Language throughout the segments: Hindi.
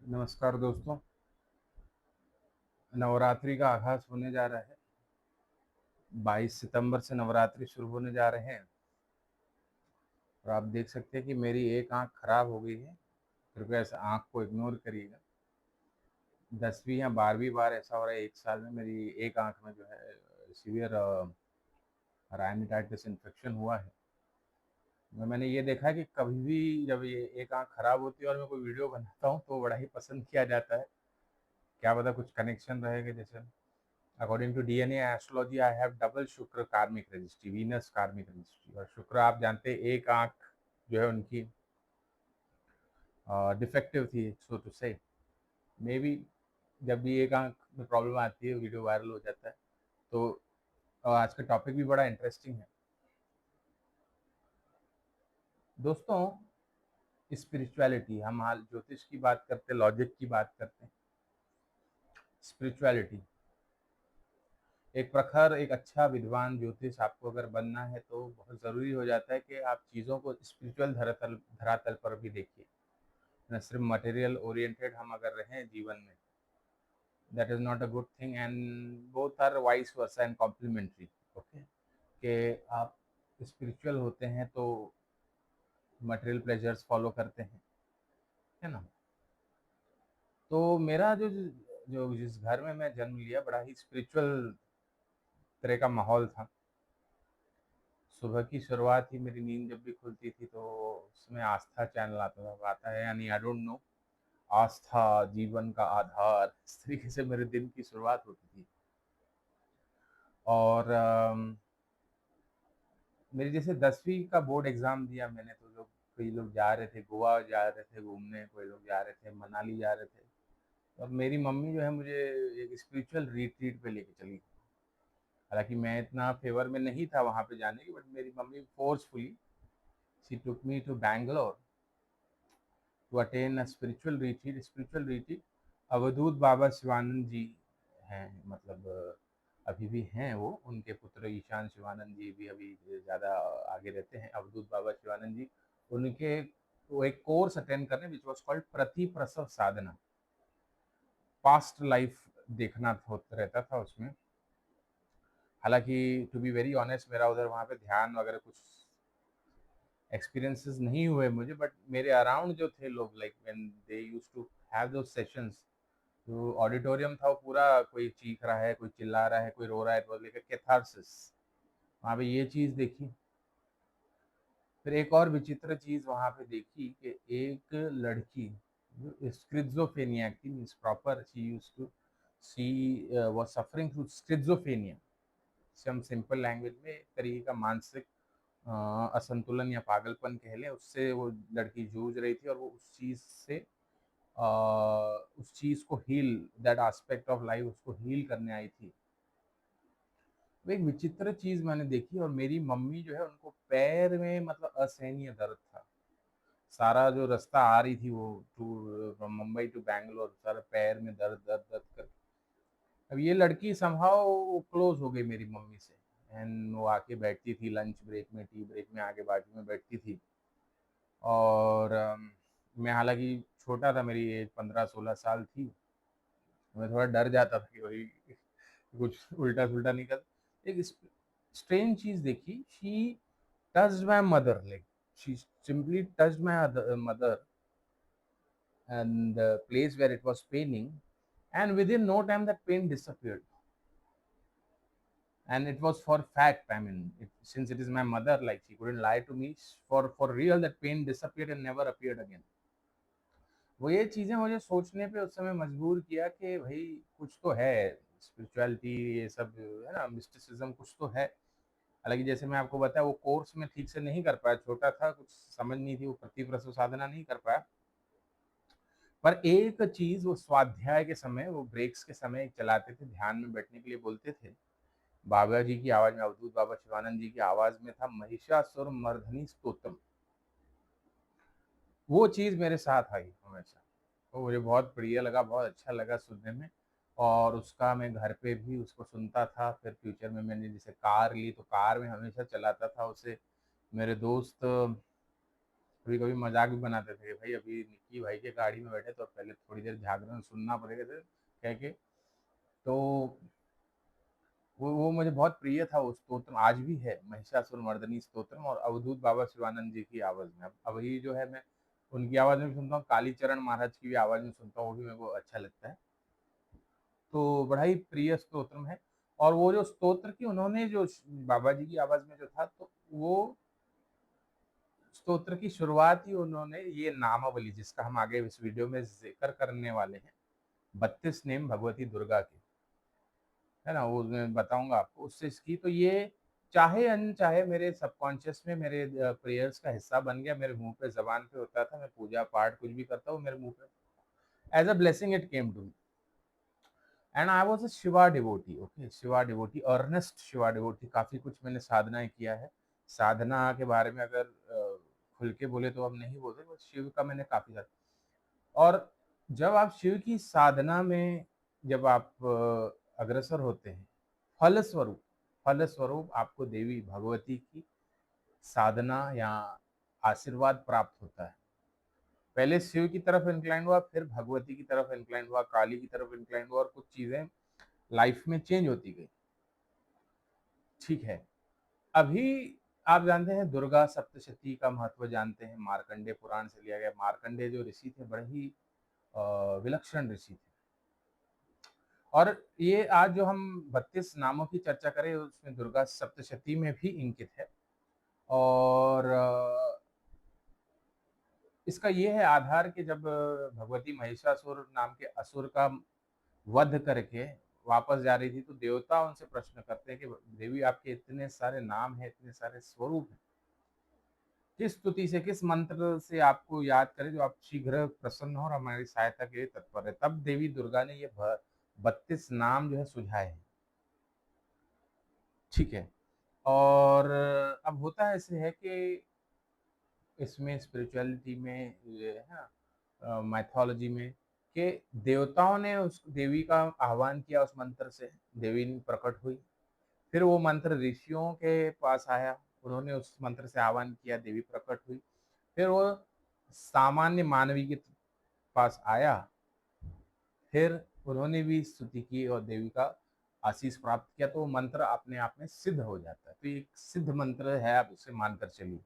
नमस्कार दोस्तों। नवरात्रि का आगाज होने जा रहा है। 22 सितंबर से नवरात्रि शुरू होने जा रहे हैं और आप देख सकते हैं कि मेरी एक आंख खराब हो गई है। कृपया इस आंख को इग्नोर करिएगा। 10वीं या 12वीं बार ऐसा हो रहा है एक साल में मेरी एक आंख में जो है सीवियर रायनिटाइटिस इन्फेक्शन हुआ है। मैंने ये देखा है कि कभी भी जब ये एक आंख खराब होती है और मैं कोई वीडियो बनाता हूँ तो बड़ा ही पसंद किया जाता है। क्या पता कुछ कनेक्शन रहेगा। जैसे according to DNA astrology I have double शुक्र कार्मिक रजिस्ट्री, वीनस कार्मिक रजिस्ट्री। और शुक्र आप जानते हैं एक आंख जो है उनकी डिफेक्टिव थी, सो टू से। मे बी जब भी एक आंख में प्रॉब्लम आती है वीडियो वायरल हो जाता है। तो आज का टॉपिक भी बड़ा इंटरेस्टिंग है दोस्तों। स्पिरिचुअलिटी, हम हाल ज्योतिष की बात करते हैं, लॉजिक की बात करते हैं। स्पिरिचुअलिटी, एक प्रखर, एक अच्छा विद्वान ज्योतिष आपको अगर बनना है तो बहुत ज़रूरी हो जाता है कि आप चीज़ों को स्पिरिचुअल धरातल धरातल पर भी देखिए, न सिर्फ मटेरियल ओरिएंटेड हम अगर रहें जीवन में। That is not a good thing and both are vice versa and complementary. Okay, कि आप स्पिरिचुअल होते हैं तो मटेरियल प्लेजर्स फॉलो करते हैं, है ना। तो मेरा जो जो जिस घर में मैं जन्म लिया बड़ा ही स्पिरिचुअल तरह का माहौल था। सुबह की शुरुआत ही मेरी नींद जब भी खुलती थी तो उसमें आस्था चैनल आता है, यानी आई डोंट नो, आस्था जीवन का आधार, इस तरीके से मेरे दिन की शुरुआत होती थी। और मेरी जैसे 10वीं का बोर्ड एग्जाम दिया मैंने तो लोग, कई लोग जा रहे थे गोवा, जा रहे थे घूमने, कोई लोग जा रहे थे मनाली जा रहे थे। और मेरी मम्मी जो है मुझे एक स्पिरिचुअल रिट्रीट पे लेके चली। हालांकि मैं इतना फेवर में नहीं था वहाँ पे जाने की, बट मेरी mummy forcefully she took me to Bangalore to attain a spiritual retreat। Spiritual retreat Avdhoot Baba Shivanand ji हैं, मतलब अभी भी हैं वो, उनके पुत्र ईशान शिवानंद जी भी अभी ज़्यादा आगे रहते हैं। अवधूत बाबा शिवानंद जी, उनके वो एक कोर्स अटेंड करने विच वॉज कॉल्ड प्रति प्रसव साधना, पास्ट लाइफ देखना होता रहता था उसमें। हालांकि टू बी वेरी ऑनेस्ट मेरा उधर वहाँ पे ध्यान वगैरह कुछ एक्सपीरियंसेस नहीं हुए मुझे, बट मेरे अराउंड जो थे लोग, like when they used to have those sessions, जो ऑडिटोरियम था वो पूरा, कोई चीख रहा है, कोई चिल्ला रहा है, कोई रो रहा है, तो लेकर कैथारसिस, वहाँ पे ये चीज़ देखी। फिर एक और विचित्र चीज़ वहाँ पे देखी कि एक लड़की जो स्क्रिज़ोफेनिया की, means proper she used to, she was suffering from schizophrenia. हम सिंपल लैंग्वेज में एक तरीके का मानसिक असंतुलन या पागलपन कह लें, उससे वो लड़की जूझ रही थी। और वो उस चीज़ से उस चीज़ को heal, that aspect of life उसको हील करने आई थी। वो एक विचित्र चीज़ मैंने देखी। और मेरी मम्मी जो है उनको पैर में मतलब असहनीय दर्द था। सारा जो रास्ता आ रही थी वो to from Mumbai to Bangalore, सारा पैर में दर्द दर्द दर्द कर। अब ये लड़की समहाउ क्लोज हो गई मेरी मम्मी से, एंड वो आके बैठती थी लंच ब्रेक में, टी ब्रेक में आके बाजू में बैठती थी। और मैं हालांकि छोटा था, मेरी एज 15-16 साल थी। मैं थोड़ा डर जाता था कि वही कुछ उल्टा सुल्टा निकल। एक स्ट्रेंज चीज देखी, she touched my mother, like she simply touched my mother and the place where it was paining, and within no time that pain disappeared. And it was for fact, I mean, since it is my mother, like she couldn't lie to me, for real that pain disappeared and never appeared again। वो ये चीजें मुझे सोचने पे उस समय मजबूर किया कि भाई कुछ तो है, स्पिरिचुअलिटी ये सब है ना, मिस्टिसिज्म कुछ तो है। हालांकि जैसे मैं आपको बताया वो कोर्स में ठीक से नहीं कर पाया, छोटा था, कुछ समझ नहीं थी, वो प्रतिप्रसव साधना नहीं कर पाया। पर एक चीज, वो स्वाध्याय के समय, वो ब्रेक्स के समय चलाते थे, ध्यान में बैठने के लिए बोलते थे, बाबा जी की आवाज में, अवधूत बाबा शिवानंद जी की आवाज में था महिषासुर मर्धनी स्तोत्रम। वो चीज मेरे साथ आई हमेशा, तो मुझे बहुत प्रिय लगा, बहुत अच्छा लगा सुनने में। और उसका मैं घर पे भी उसको सुनता था। फिर फ्यूचर में मैंने जैसे कार ली तो कार में हमेशा चलाता था उसे। मेरे दोस्त कभी-कभी मज़ाक भी बनाते थे कि भाई अभी निक्की भाई के गाड़ी में बैठे तो पहले थोड़ी देर जागरण सुनना पड़ेगा कह के। तो वो मुझे बहुत प्रिय था, वो स्तोत्र आज भी है, महिषासुरमर्दिनी स्तोत्रम, और अवधूत बाबा शिवानंद जी की आवाज़ में। अब अभी जो है मैं उनकी आवाज़ में भी सुनता हूँ, कालीचरण महाराज की भी आवाज़ में सुनता हूँ, वो भी मेरे को अच्छा लगता है। तो बड़ा ही प्रिय स्तोत्रम है। और वो जो स्तोत्र की उन्होंने जो बाबा जी की आवाज़ में जो था, तो वो स्तोत्र की शुरुआत ही उन्होंने ये नामावली, जिसका हम आगे इस वीडियो में ज़िक्र करने वाले हैं, 32 नेम भगवती दुर्गा के, है ना? वो मैं बताऊँगा आपको उससे इसकी। तो ये चाहे अनचाहे मेरे सबकॉन्शियस में मेरे प्रेयर्स का हिस्सा बन गया, मेरे मुँह पे ज़बान पे होता था, मैं पूजा-पाठ कुछ भी करता हूँ, मेरे मुँह पे as a blessing it came to me. And I was a Shiva devotee, okay, Shiva devotee, earnest Shiva devotee. काफ़ी कुछ मैंने साधनाएँ किया है। साधना के बारे में अगर खुल के बोले तो अब नहीं बोलते, बट शिव का मैंने काफ़ी सारा। और जब आप शिव की साधना में जब आप अग्रसर होते हैं, फलस्वरूप फलस्वरूप आपको देवी भगवती की साधना या आशीर्वाद प्राप्त होता है। पहले शिव की तरफ इंक्लाइन हुआ, फिर भगवती की तरफ इंक्लाइन हुआ, काली की तरफ इंक्लाइन हुआ, और कुछ चीजें लाइफ में चेंज होती गई। ठीक है, अभी आप जानते हैं दुर्गा सप्तशती का महत्व जानते हैं, मार्कंडे पुराण से लिया गया। मार्कंडे जो ऋषि थे, बड़े ही विलक्षण ऋषि थे। और ये आज जो हम 32 नामों की चर्चा करें, उसमें दुर्गा सप्तशती में भी इंकित है। और इसका ये है आधार कि जब भगवती महिषासुर नाम के असुर का वध करके वापस जा रही थी, तो देवता उनसे प्रश्न करते हैं कि देवी आपके इतने सारे नाम हैं, इतने सारे स्वरूप हैं, किस स्तुति से, किस मंत्र से आपको याद करें जो आप शीघ्र प्रसन्न हो और हमारी सहायता के लिए तत्पर है। तब देवी दुर्गा ने ये 32 नाम जो है सुझाए हैं। ठीक है। और अब होता ऐसे है कि इसमें स्पिरिचुअलिटी में ये है ना, माइथोलॉजी में, कि देवताओं ने उस देवी का आह्वान किया, उस मंत्र से देवी प्रकट हुई। फिर वो मंत्र ऋषियों के पास आया, उन्होंने उस मंत्र से आह्वान किया, देवी प्रकट हुई। फिर वो सामान्य मानवी के पास आया, फिर उन्होंने भी स्तुति की और देवी का आशीष प्राप्त किया, तो वो मंत्र अपने आप में सिद्ध हो जाता है। तो एक सिद्ध मंत्र है, आप इसे मानकर चलिए।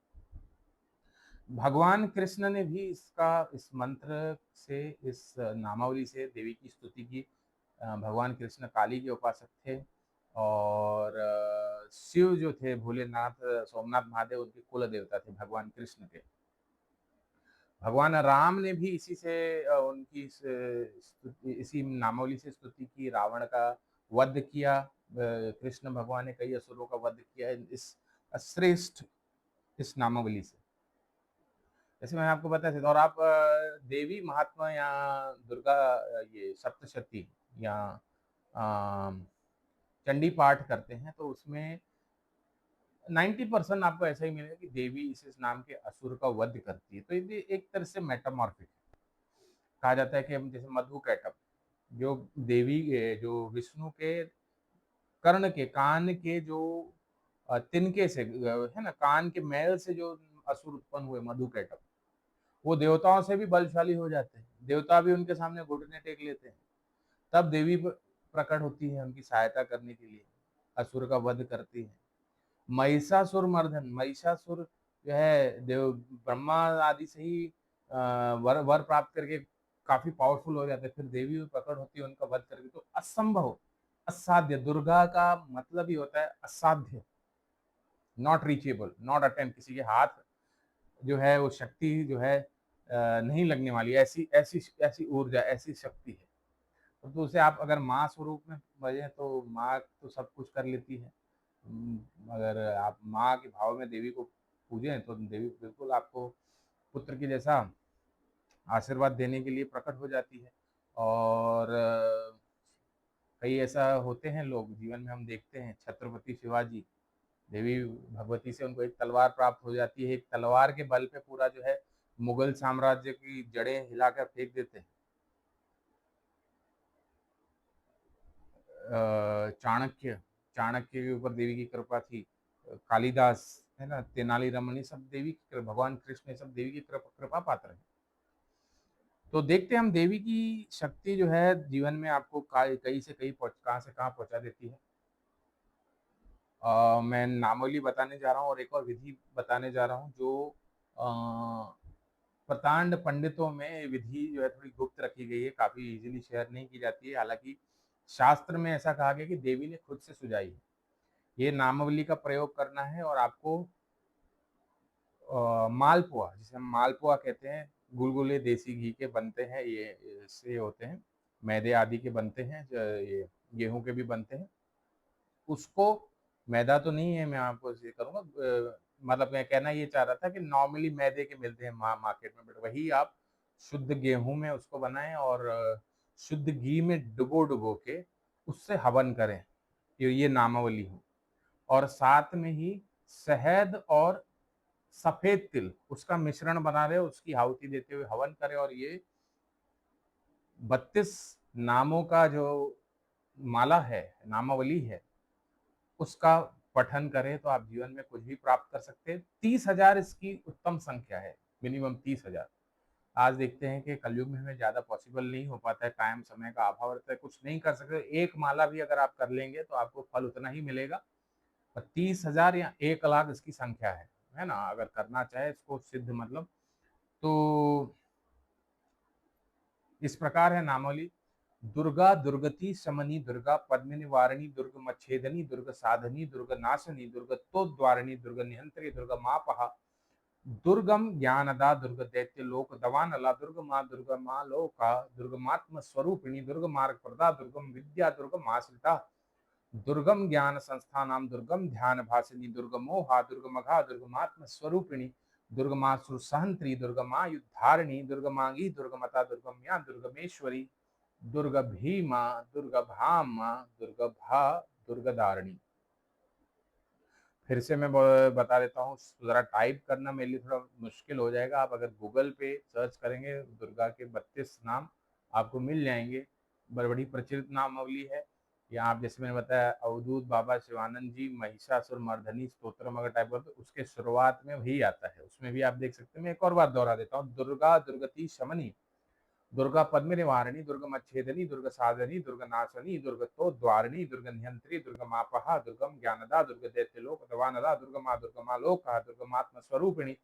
भगवान कृष्ण ने भी इस मंत्र से, इस नामावली से देवी की स्तुति की। भगवान कृष्ण काली के उपासक थे, और शिव जो थे भोलेनाथ, सोमनाथ महादेव, उनके कुल देवता थे भगवान कृष्ण के। भगवान राम ने भी इसी से उनकी इसी नामावली से स्तुति की, रावण का वध किया। कृष्ण भगवान ने कई असुरों का वध किया है इस श्रेष्ठ इस नामावली से, जैसे मैंने आपको बताया था। और आप देवी महात्मा या दुर्गा ये सप्तशती या चंडी पाठ करते हैं, तो उसमें 90% आपको ऐसा ही मिलेगा कि देवी इस नाम के असुर का वध करती है। तो ये एक तरह से मेटामॉर्फिक कहा जाता है कि हम जैसे मधु कैटअप, जो देवी जो विष्णु के कर्ण के कान के जो तिनके से है ना, कान के मैल से जो असुर उत्पन्न हुए मधु कैटअप, वो देवताओं से भी बलशाली हो जाते हैं, देवता भी उनके सामने घुटने टेक लेते हैं। तब देवी प्रकट होती है उनकी सहायता करने के लिए, असुर का वध करती है। महिषासुर मर्दन, महिषासुर जो है देव ब्रह्मा आदि से ही वर वर प्राप्त करके काफी पावरफुल हो जाते हैं, फिर देवी भी प्रकट होती है उनका वध करके। तो असंभव, असाध्य, दुर्गा का मतलब ही होता है असाध्य, नॉट रीचेबल, नॉट अटेम्प्ट, किसी के हाथ जो है वो शक्ति जो है नहीं लगने वाली, ऐसी ऐसी ऐसी ऊर्जा, ऐसी शक्ति है। तो उसे आप अगर माँ स्वरूप में भजें तो माँ तो सब कुछ कर लेती है। अगर आप माँ के भाव में देवी को पूजें तो देवी बिल्कुल आपको पुत्र के जैसा आशीर्वाद देने के लिए प्रकट हो जाती है। और कई ऐसा होते हैं लोग जीवन में, हम देखते हैं छत्रपति शिवाजी, देवी भगवती से उनको एक तलवार प्राप्त हो जाती है, एक तलवार के बल पे पूरा जो है मुगल साम्राज्य की जड़ें हिलाकर फेंक देते हैं। चाणक्य, चाणक्य के ऊपर देवी की कृपा थी। कालिदास, है ना, तेनाली रमन, ये सब देवी की भगवान कृष्ण, ये सब देवी की कृपा पात्र है। तो देखते हैं हम देवी की शक्ति जो है जीवन में आपको कहीं से कहीं कहाँ से कहाँ पहुंचा देती है। मैं नामावली बताने जा रहा हूँ और एक और विधि बताने जा रहा हूँ जो प्रतांड पंडितों में विधि जो है थोड़ी गुप्त रखी गई है, काफी इजीली शेयर नहीं की जाती है। हालांकि शास्त्र में ऐसा कहा गया कि देवी ने खुद से सुझाई है। ये नामावली का प्रयोग करना है और आपको मालपुआ, जिसे हम मालपुआ कहते हैं, गुलगुले देसी घी के बनते हैं, ये इससे होते हैं, मैदे आदि के बनते हैं, ये गेहूं के भी बनते हैं। उसको, मैदा तो नहीं है, मैं आपको ये करूंगा, मतलब मैं कहना ये चाह रहा था कि नॉर्मली मैदे के मिलते हैं मार्केट में, बट वही आप शुद्ध गेहूं में उसको बनाएं और शुद्ध घी में डुबो डुबो के उससे हवन करें, ये नामावली हो। और साथ में ही शहद और सफेद तिल उसका मिश्रण बना रहे, उसकी आहुति देते हुए हवन करें। और ये 32 नामों का जो माला है, नामावली है, उसका पठन करें तो आप जीवन में कुछ भी प्राप्त कर सकते हैं। 30,000 इसकी उत्तम संख्या है, मिनिमम 30,000। आज देखते हैं कि कलयुग में हमें ज्यादा पॉसिबल नहीं हो पाता है, कायम समय का अभाव रहता है, कुछ नहीं कर सकते। एक माला भी अगर आप कर लेंगे तो आपको फल उतना ही मिलेगा। 30,000 या 1 लाख इसकी संख्या है ना, अगर करना चाहे इसको सिद्ध, मतलब तो इस प्रकार है नामावली। दुर्गा दुर्गति शमनी, दुर्गा पद्मिनी वारिणी, दुर्ग मच्छेदनी, दुर्ग साधनी, दुर्ग नाशनी, दुर्ग तोद्वारिणी, दुर्ग निहंत्री, दुर्ग मापहा, दुर्गम ज्ञानदा, दुर्ग दैत्य लोक दवानला, दुर्ग माँ, दुर्ग माँ लोका, दुर्गमात्म स्वरूपिणी, दुर्ग मार्ग प्रदा, दुर्गम विद्या, दुर्गम आश्रिता, दुर्गम ज्ञान संस्थानाम, दुर्गम ध्यान भासिनी, दुर्गमोहा, दुर्गमघा, दुर्गमात्म स्वरूपिणी, दुर्गमासुर सहंत्री, दुर्गमायुद्धारिणी, दुर्गमांगी, दुर्गमता, दुर्गम्या, दुर्गमेश्वरी, दुर्ग भीमा, दुर्ग भामा, दुर्ग भा, दुर्गदारिणी। फिर से मैं बता देता हूँ, जरा टाइप करना मेरे लिए थोड़ा मुश्किल हो जाएगा। आप अगर गूगल पे सर्च करेंगे दुर्गा के 32 नाम आपको मिल जाएंगे। बड़ी प्रचलित नामावली है। या आप जैसे मैंने बताया अवधूत बाबा शिवानंद जी महिषासुर मर्दनी स्तोत्रम अगर टाइप करते तो उसके शुरुआत में वही आता है, उसमें भी आप देख सकते हैं। मैं एक और बार दोहरा देता हूँ, दुर्गा दुर्गति शमनी, दुर्गा पद्म निवारिणी, दुर्ग मच्छेदनी, दुर्ग साधनी, दुर्ग नाशनी, दुर्ग तो द्वारिणी, दुर्ग नियंत्री, दुर्ग मापहा, दुर्गम ज्ञानदा, दुर्ग दैत्यलोक दवानदा, दुर्ग माँ, दुर्ग माँ लोक, दुर्गमात्म स्वरूपिणी,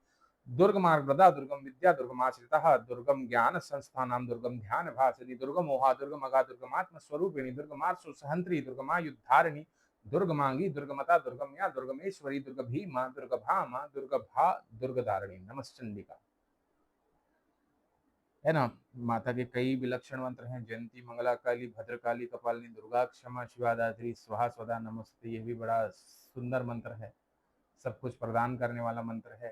दुर्ग मार्गदा, दुर्गम विद्या, दुर्गमाश्रिता, दुर्गम ज्ञान संस्थानाम, दुर्गम ध्यान भासिनी, दुर्गम मोहा, दुर्गमगा, दुर्गमात्म स्वरूपिणी, दुर्गमार्सु सहंत्री, दुर्गमा युद्धारिणी, दुर्गमांगी, दुर्गमता, दुर्गम्या, दुर्गमेश्वरी, दुर्ग भीमा, दुर्ग भामा, दुर्ग भा, दुर्गदारिणी। नमश्चंडिका, है ना। माता के कई विलक्षण मंत्र हैं, जयंती, मंगला काली, भद्रकाली, कपालिनी, दुर्गा, क्षमा, शिवादात्री, स्वाहा स्वदा नमस्ते, ये भी बड़ा सुंदर मंत्र है, सब कुछ प्रदान करने वाला मंत्र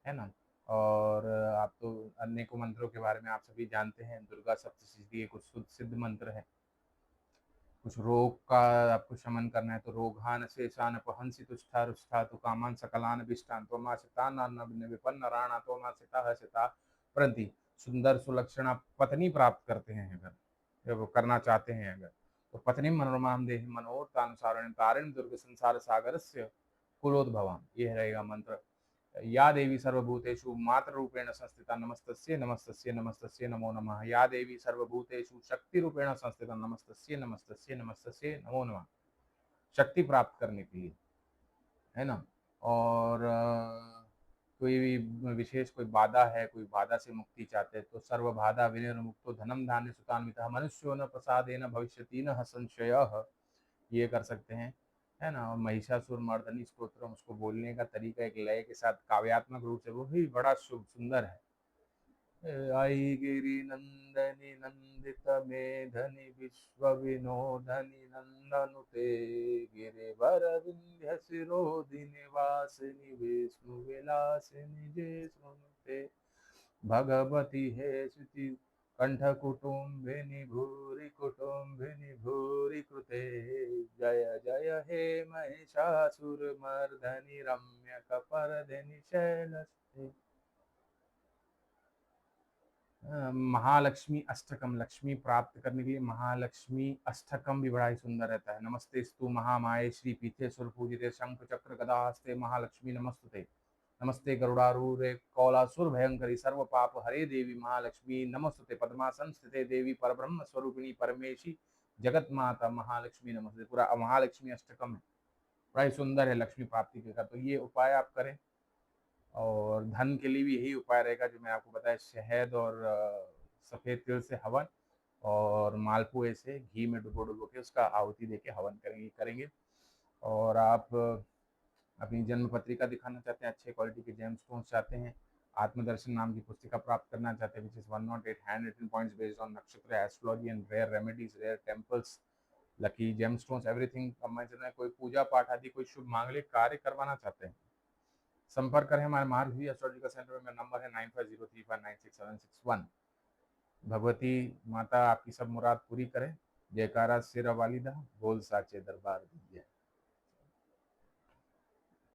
है ना। और आप तो अनेकों मंत्रों के बारे में आप सभी जानते हैं। दुर्गा सप्तशती के कुछ सिद्ध मंत्र है। कुछ रोग का आपको शमन करना है तो रोगान शेषान पहंसी तुष्ठा रुष्ठा तो कामान सकलान विष्टान तो माँ सिता न विपन्न राणा तो माँ सिता सिता प्रति सुंदर सुलक्षणा पत्नी प्राप्त करते हैं अगर, जब वो करना चाहते हैं अगर, तो पत्नी मनोरमा देह मनोरतानुसारण तारिण दुर्ग संसार सागर से कुलोद्भवाम, ये रहेगा मंत्र। या देवी सर्वभूतेषु मातृरूपेण संस्थिता नमस्तस्यै नमस्तस्यै नमस्तस्यै नमो नमः। या देवी सर्वभूतेषु शक्तिरूपेण संस्थिता नमस्तस्यै नमस्तस्यै नमस्तस्यै नमो नमः। शक्ति प्राप्त करने के लिए, है ना। और कोई भी विशेष कोई बाधा है, कोई बाधा से मुक्ति चाहते हैं तो सर्व बाधा विनिर्मुक्तो धनम धान्य सुतान्वितः मनुष्यो न प्रसादेन भविष्यति न संशयः, ये कर सकते हैं, है ना। और महिषासुर मर्दनी स्तोत्र, उसको बोलने का तरीका एक लय के साथ काव्यात्मक रूप से वो भी बड़ा शुभ सुंदर है। आई गिरि नंदनी नंदित मेधनि विश्व विनोदनि नंदनुते, गिरिवर विंध्य शिरोधिनि वासिनि विष्णु विलासिनि जे सुनुते, भगवती हे श्रुति कंठ कुटुंबिनी भूरि कुटुंबिनी भूरि कृते, जय जय हे महिषासुर मर्दनि रम्य कपर्दिनि शैलसुते। महालक्ष्मी अष्टकम, लक्ष्मी प्राप्त करने के लिए महालक्ष्मी अष्टकम भी बड़ा ही सुंदर रहता है। नमस्तेस्तु महामाये श्री पीठे सुरपूजिते शंख चक्र गदाहस्ते महालक्ष्मी नमस्तुते। नमस्ते गरुड़ारूढ़े कौलासुर भयंकरी सर्व पाप हरे देवी महालक्ष्मी नमस्तुते। पद्मासन स्थिते देवी परब्रह्म स्वरूपिणी परमेशी जगत माता महालक्ष्मी नमस्ते। पूरा महालक्ष्मी अष्टकम है, बड़ा ही सुंदर है लक्ष्मी प्राप्ति का। तो ये उपाय आप करें। और धन के लिए भी यही उपाय रहेगा जो मैं आपको बताया, शहद और सफ़ेद तिल से हवन और मालपुए से घी में डुबो के उसका आहुति देके हवन करेंगे। और आप अपनी जन्म पत्रिका दिखाना चाहते हैं, अच्छे क्वालिटी के जेम स्टोन्स चाहते हैं, आत्मदर्शन नाम की पुस्तिका प्राप्त करना चाहते हैं, which is 108 hand written points based on nakshatra astrology and rare remedies, rare temples, lucky gem stones, everything. अब मैं चल रहा है कोई पूजा पाठ आदि कोई शुभ मांगलिक कार्य करवाना चाहते हैं, संपर्क करें हमारे मार्गवी एस्ट्रोलॉजिकल सेंटर में। मेरा नंबर है 9503596761। भगवती माता आपकी सब मुराद पूरी करे। जयकारा शेरा वालिदा, बोल साचे दरबार दीजिए।